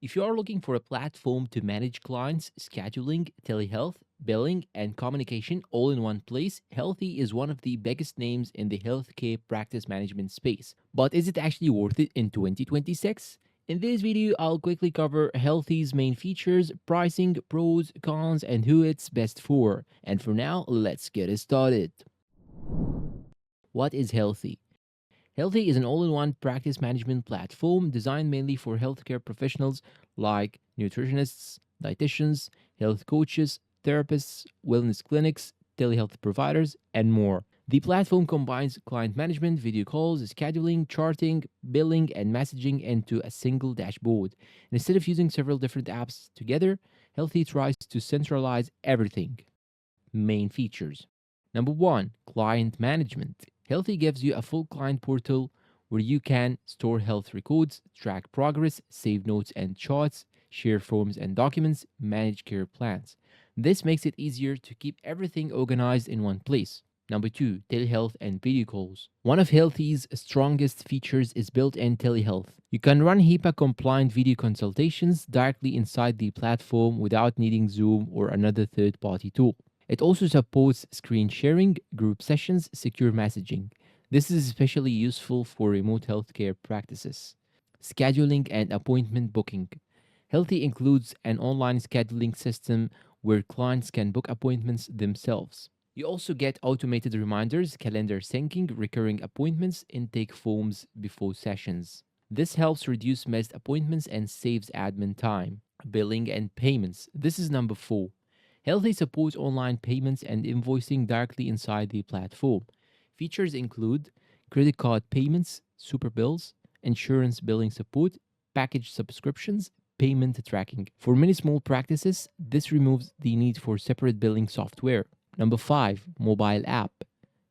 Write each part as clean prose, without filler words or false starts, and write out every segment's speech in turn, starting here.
If you are looking for a platform to manage clients, scheduling, telehealth, billing, and communication all in one place, Healthy is one of the biggest names in the healthcare practice management space. But is it actually worth it in 2026? In this video, I'll quickly cover Healthy's main features, pricing, pros, cons, and who it's best for. And for now, let's get it started. What is Healthy? Healthy is an all in one practice management platform designed mainly for healthcare professionals like nutritionists, dietitians, health coaches, therapists, wellness clinics, telehealth providers, and more. The platform combines client management, video calls, scheduling, charting, billing, and messaging into a single dashboard. Instead of using several different apps together, Healthy tries to centralize everything. Main features. Number one, client management. Healthy gives you a full client portal where you can store health records, track progress, save notes and charts, share forms and documents, manage care plans. This makes it easier to keep everything organized in one place. Number two, telehealth and video calls. One of Healthy's strongest features is built in telehealth. You can run HIPAA compliant video consultations directly inside the platform without needing Zoom or another third party tool. It also supports screen sharing, group sessions, secure messaging. This is especially useful for remote healthcare practices. Scheduling and appointment booking. Healthy includes an online scheduling system where clients can book appointments themselves. You also get automated reminders, calendar syncing, recurring appointments, intake forms before sessions. This helps reduce missed appointments and saves admin time. Billing and payments. This is number four. Healthy supports online payments and invoicing directly inside the platform. Features include credit card payments, super bills, insurance billing support, package subscriptions, payment tracking. For many small practices, this removes the need for separate billing software. Number 5, mobile app.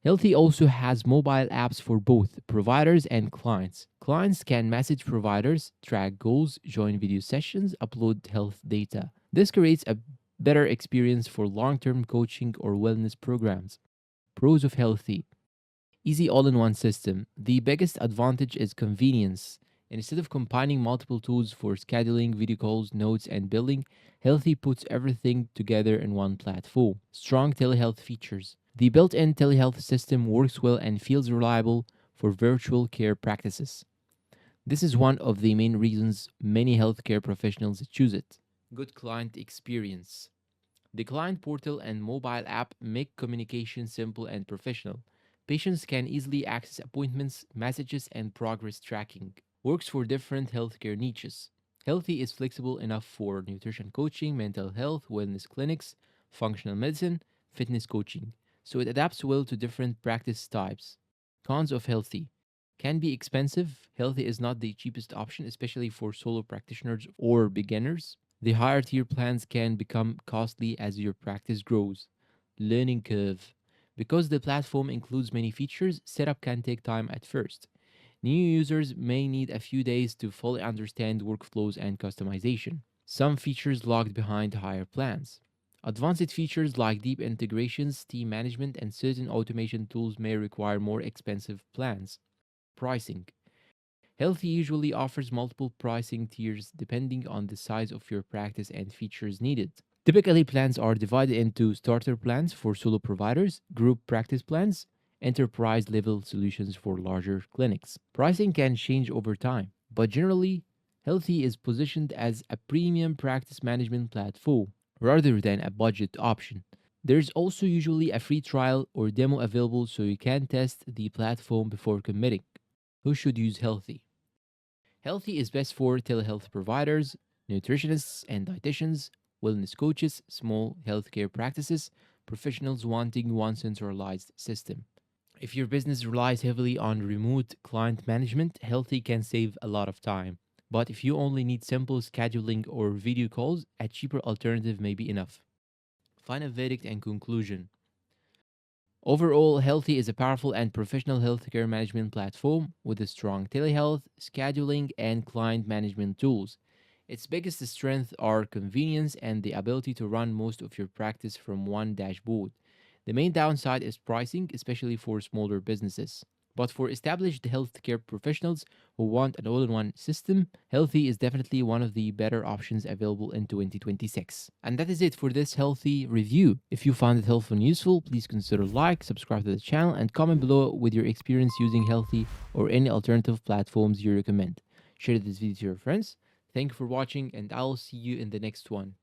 Healthy also has mobile apps for both providers and clients. Clients can message providers, track goals, join video sessions, upload health data. This creates a better experience for long term coaching or wellness programs. Pros of Healthy: easy all in one system. The biggest advantage is convenience. Instead of combining multiple tools for scheduling, video calls, notes, and billing, Healthy puts everything together in one platform. Strong telehealth features. The built in telehealth system works well and feels reliable for virtual care practices. This is one of the main reasons many healthcare professionals choose it. Good client experience. The client portal and mobile app make communication simple and professional. Patients can easily access appointments, messages, and progress tracking. Works for different healthcare niches. Healthy is flexible enough for nutrition coaching, mental health, wellness clinics, functional medicine, fitness coaching, so it adapts well to different practice types. Cons of Healthy: can be expensive. Healthy is not the cheapest option, especially for solo practitioners or beginners. The higher tier plans can become costly as your practice grows. Learning curve. Because the platform includes many features, setup can take time at first. New users may need a few days to fully understand workflows and customization. Some features locked behind higher plans. Advanced features like deep integrations, team management, and certain automation tools may require more expensive plans. Pricing. Healthy usually offers multiple pricing tiers depending on the size of your practice and features needed. Typically, plans are divided into starter plans for solo providers, group practice plans, enterprise level solutions for larger clinics. Pricing can change over time, but generally, Healthy is positioned as a premium practice management platform rather than a budget option. There's also usually a free trial or demo available so you can test the platform before committing. Who should use Healthy? Healthy is best for telehealth providers, nutritionists and dietitians, wellness coaches, small healthcare practices, professionals wanting one centralized system. If your business relies heavily on remote client management, Healthy can save a lot of time. But if you only need simple scheduling or video calls, a cheaper alternative may be enough. Final verdict and conclusion. Overall, Healthy is a powerful and professional healthcare management platform with a strong telehealth, scheduling, and client management tools. Its biggest strengths are convenience and the ability to run most of your practice from one dashboard. The main downside is pricing, especially for smaller businesses. But for established healthcare professionals who want an all in one system, Healthy is definitely one of the better options available in 2026. And that is it for this Healthy review. If you found it helpful and useful, please consider like, subscribe to the channel, and comment below with your experience using Healthy or any alternative platforms you recommend. Share this video to your friends. Thank you for watching, and I'll see you in the next one.